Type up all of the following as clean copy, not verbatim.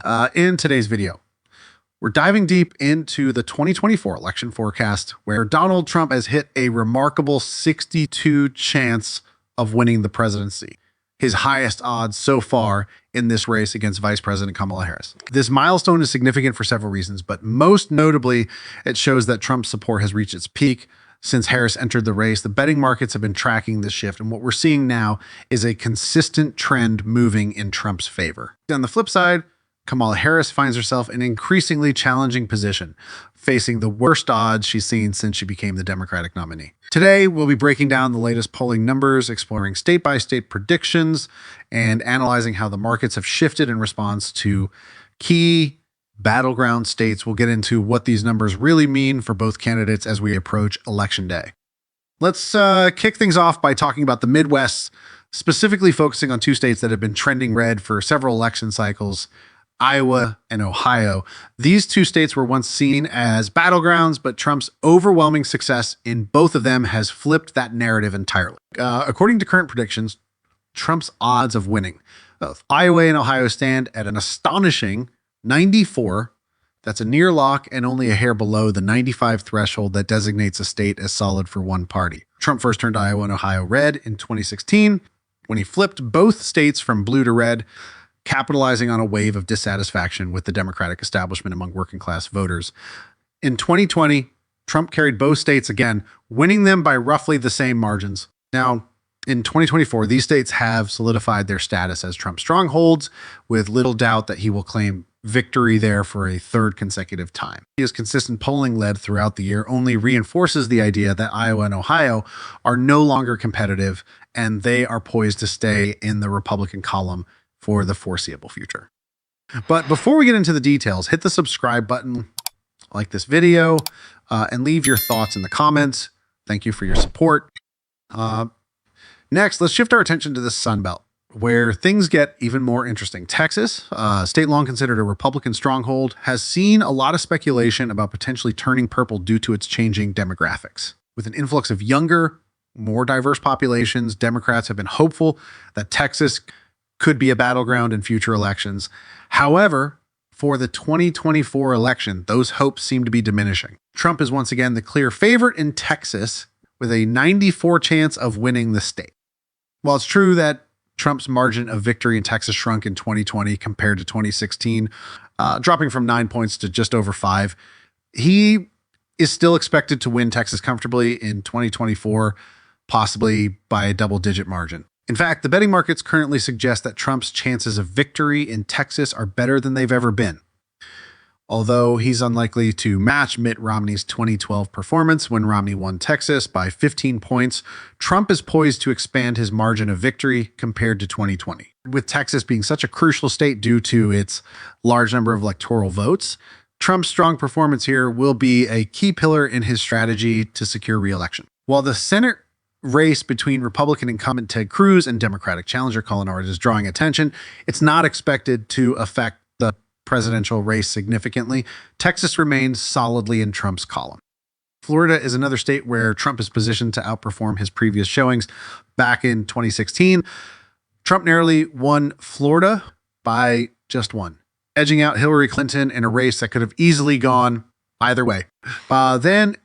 In today's video, we're diving deep into the 2024 election forecast, where Donald Trump has hit a remarkable 62% chance of winning the presidency, his highest odds so far in this race against Vice President Kamala Harris. This milestone is significant for several reasons, but most notably, it shows that Trump's support has reached its peak. Since Harris entered the race, the betting markets have been tracking this shift, and what we're seeing now is a consistent trend moving in Trump's favor. On the flip side, Kamala Harris finds herself in an increasingly challenging position, facing the worst odds she's seen since she became the Democratic nominee. Today, we'll be breaking down the latest polling numbers, exploring state-by-state predictions, and analyzing how the markets have shifted in response to key battleground states. We'll get into what these numbers really mean for both candidates as we approach Election Day. Let's kick things off by talking about the Midwest, specifically focusing on two states that have been trending red for several election cycles: Iowa and Ohio. These two states were once seen as battlegrounds, but Trump's overwhelming success in both of them has flipped that narrative entirely. According to current predictions, Trump's odds of winning both Iowa and Ohio stand at an astonishing 94. That's a near lock and only a hair below the 95 threshold that designates a state as solid for one party. Trump first turned Iowa and Ohio red in 2016 when he flipped both states from blue to red, capitalizing on a wave of dissatisfaction with the Democratic establishment among working class voters. In 2020, Trump carried both states again, winning them by roughly the same margins. Now, in 2024, these states have solidified their status as Trump strongholds, with little doubt that he will claim victory there for a third consecutive time. His consistent polling led throughout the year only reinforces the idea that Iowa and Ohio are no longer competitive, and they are poised to stay in the Republican column for the foreseeable future. But before we get into the details, hit the subscribe button, like this video, and leave your thoughts in the comments. Thank you for your support. Next, let's shift our attention to the Sun Belt, where things get even more interesting. Texas, a state long considered a Republican stronghold, has seen a lot of speculation about potentially turning purple due to its changing demographics. With an influx of younger, more diverse populations, Democrats have been hopeful that Texas could be a battleground in future elections. However, for the 2024 election, those hopes seem to be diminishing. Trump is once again the clear favorite in Texas, with a 94% chance of winning the state. While it's true that Trump's margin of victory in Texas shrunk in 2020 compared to 2016, dropping from 9 points to just over 5, he is still expected to win Texas comfortably in 2024, possibly by a double-digit margin. In fact, the betting markets currently suggest that Trump's chances of victory in Texas are better than they've ever been. Although he's unlikely to match Mitt Romney's 2012 performance when Romney won Texas by 15 points, Trump is poised to expand his margin of victory compared to 2020. With Texas being such a crucial state due to its large number of electoral votes, Trump's strong performance here will be a key pillar in his strategy to secure re-election. While the Senate race between Republican incumbent Ted Cruz and Democratic challenger Colin Howard is drawing attention, it's not expected to affect the presidential race significantly. Texas remains solidly in Trump's column. Florida is another state where Trump is positioned to outperform his previous showings. Back in 2016, Trump narrowly won Florida by just one, edging out Hillary Clinton in a race that could have easily gone either way. Then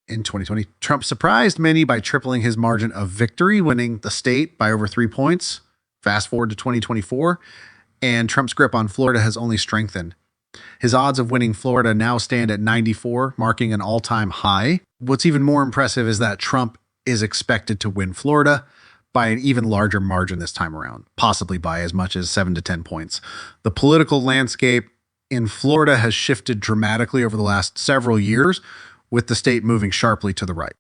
in 2020, Trump surprised many by tripling his margin of victory, winning the state by over 3 points. Fast forward to 2024, and Trump's grip on Florida has only strengthened. His odds of winning Florida now stand at 94, marking an all-time high. What's even more impressive is that Trump is expected to win Florida by an even larger margin this time around, possibly by as much as 7 to 10 points. The political landscape in Florida has shifted dramatically over the last several years, with the state moving sharply to the right.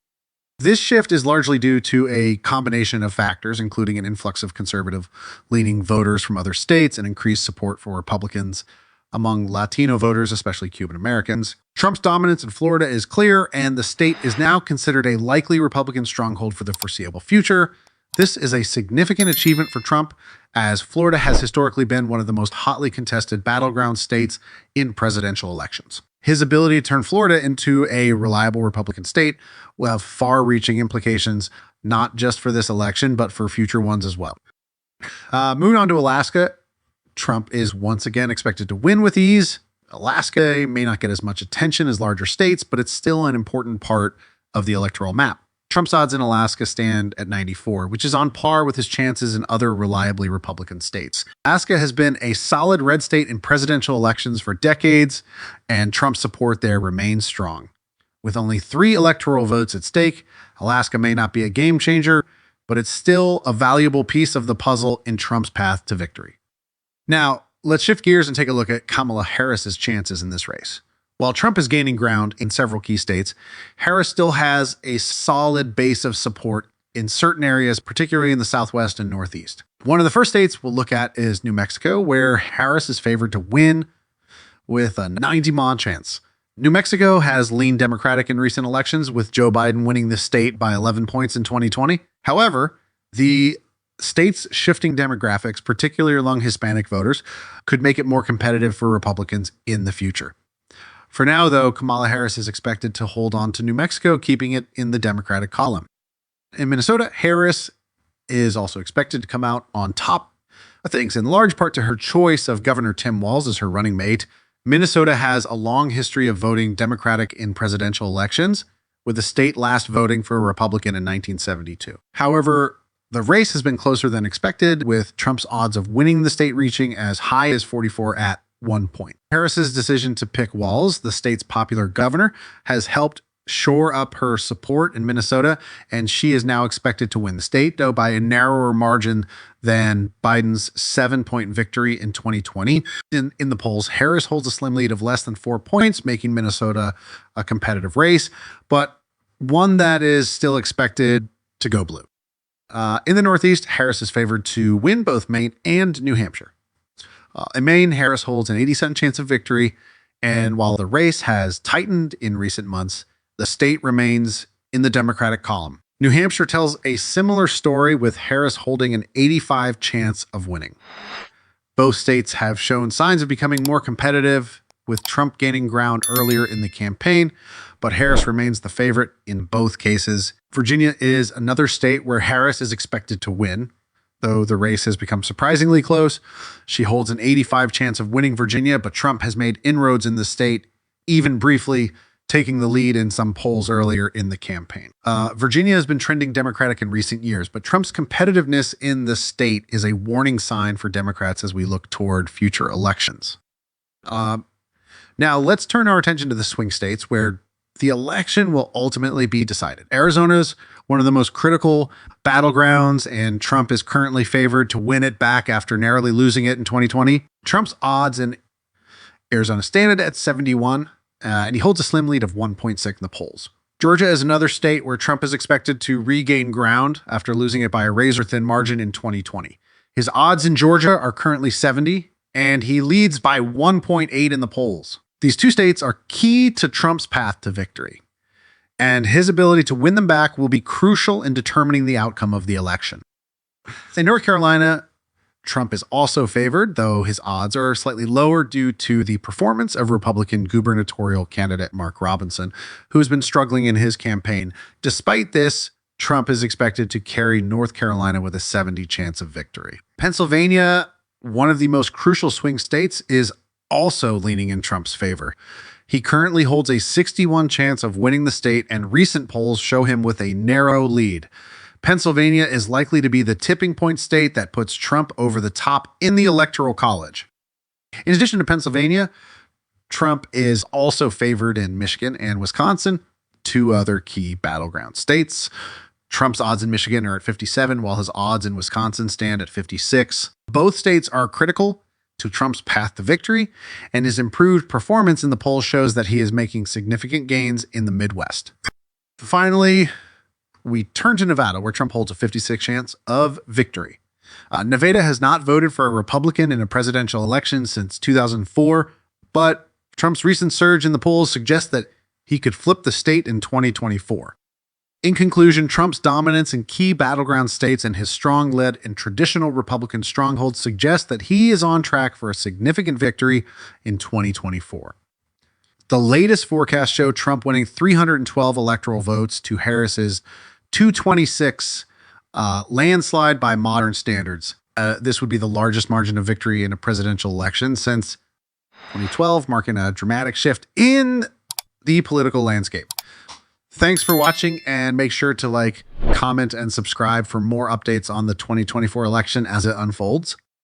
This shift is largely due to a combination of factors, including an influx of conservative-leaning voters from other states and increased support for Republicans among Latino voters, especially Cuban Americans. Trump's dominance in Florida is clear, and the state is now considered a likely Republican stronghold for the foreseeable future. This is a significant achievement for Trump, as Florida has historically been one of the most hotly contested battleground states in presidential elections. His ability to turn Florida into a reliable Republican state will have far-reaching implications, not just for this election, but for future ones as well. Moving on to Alaska, Trump is once again expected to win with ease. Alaska may not get as much attention as larger states, but it's still an important part of the electoral map. Trump's odds in Alaska stand at 94, which is on par with his chances in other reliably Republican states. Alaska has been a solid red state in presidential elections for decades, and Trump's support there remains strong. With only 3 electoral votes at stake, Alaska may not be a game changer, but it's still a valuable piece of the puzzle in Trump's path to victory. Now, let's shift gears and take a look at Kamala Harris's chances in this race. While Trump is gaining ground in several key states, Harris still has a solid base of support in certain areas, particularly in the Southwest and Northeast. One of the first states we'll look at is New Mexico, where Harris is favored to win with a 90% chance. New Mexico has leaned Democratic in recent elections, with Joe Biden winning the state by 11 points in 2020. However, the state's shifting demographics, particularly among Hispanic voters, could make it more competitive for Republicans in the future. For now, though, Kamala Harris is expected to hold on to New Mexico, keeping it in the Democratic column. In Minnesota, Harris is also expected to come out on top of things, in large part to her choice of Governor Tim Walz as her running mate. Minnesota has a long history of voting Democratic in presidential elections, with the state last voting for a Republican in 1972. However, the race has been closer than expected, with Trump's odds of winning the state reaching as high as 44 at 1 point. Harris's decision to pick Walz, the state's popular governor, has helped shore up her support in Minnesota, and she is now expected to win the state, though by a narrower margin than Biden's 7-point victory in 2020. In the polls, Harris holds a slim lead of less than 4 points, making Minnesota a competitive race, but one that is still expected to go blue. In the Northeast, Harris is favored to win both Maine and New Hampshire. In Maine, Harris holds an 80% chance of victory, and while the race has tightened in recent months, the state remains in the Democratic column. New Hampshire tells a similar story, with Harris holding an 85% chance of winning. Both states have shown signs of becoming more competitive, with Trump gaining ground earlier in the campaign, but Harris remains the favorite in both cases. Virginia is another state where Harris is expected to win. Though the race has become surprisingly close, she holds an 85% chance of winning Virginia, but Trump has made inroads in the state, even briefly taking the lead in some polls earlier in the campaign. Virginia has been trending Democratic in recent years, but Trump's competitiveness in the state is a warning sign for Democrats as we look toward future elections. Now, let's turn our attention to the swing states, where the election will ultimately be decided. Arizona's one of the most critical battlegrounds, and Trump is currently favored to win it back after narrowly losing it in 2020. Trump's odds in Arizona stand at 71, and he holds a slim lead of 1.6 in the polls. Georgia is another state where Trump is expected to regain ground after losing it by a razor-thin margin in 2020. His odds in Georgia are currently 70, and he leads by 1.8 in the polls. These two states are key to Trump's path to victory, and his ability to win them back will be crucial in determining the outcome of the election. In North Carolina, Trump is also favored, though his odds are slightly lower due to the performance of Republican gubernatorial candidate Mark Robinson, who has been struggling in his campaign. Despite this, Trump is expected to carry North Carolina with a 70% chance of victory. Pennsylvania, one of the most crucial swing states, is also leaning in Trump's favor. He currently holds a 61% chance of winning the state, and recent polls show him with a narrow lead. Pennsylvania is likely to be the tipping point state that puts Trump over the top in the Electoral College. In addition to Pennsylvania, Trump is also favored in Michigan and Wisconsin, two other key battleground states. Trump's odds in Michigan are at 57, while his odds in Wisconsin stand at 56. Both states are critical to Trump's path to victory, and his improved performance in the polls shows that he is making significant gains in the Midwest. Finally, we turn to Nevada, where Trump holds a 56% chance of victory. Nevada has not voted for a Republican in a presidential election since 2004, but Trump's recent surge in the polls suggests that he could flip the state in 2024. In conclusion, Trump's dominance in key battleground states and his strong lead in traditional Republican strongholds suggest that he is on track for a significant victory in 2024. The latest forecasts show Trump winning 312 electoral votes to Harris's 226 landslide by modern standards. This would be the largest margin of victory in a presidential election since 2012, marking a dramatic shift in the political landscape. Thanks for watching, and make sure to like, comment, and subscribe for more updates on the 2024 election as it unfolds.